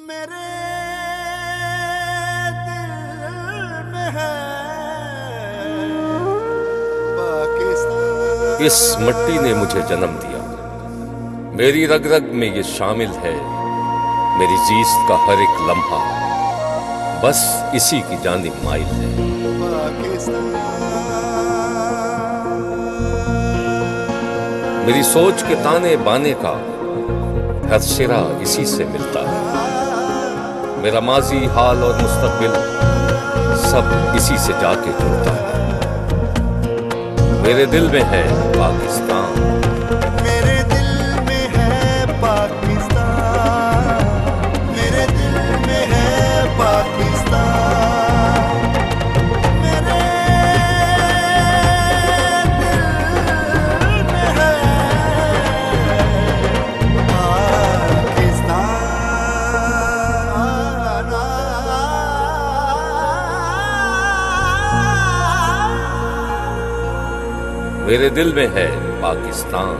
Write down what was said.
मेरे दिल में है पाकिस्तान। इस मिट्टी ने मुझे जन्म दिया, मेरी रग रग में ये शामिल है, मेरी जीस्त का हर एक लम्हा बस इसी की जानिब माइल है। मेरी सोच के ताने बाने का हर सिरा इसी से मिलता है, मेरा माजी हाल और मुस्तकबिल सब इसी से जाके जुड़ता है। मेरे दिल में है पाकिस्तान, मेरे दिल में है पाकिस्तान, मेरे दिल में है पाकिस्तान, मेरे दिल में है पाकिस्तान। मेरे दिल में है पाकिस्तान।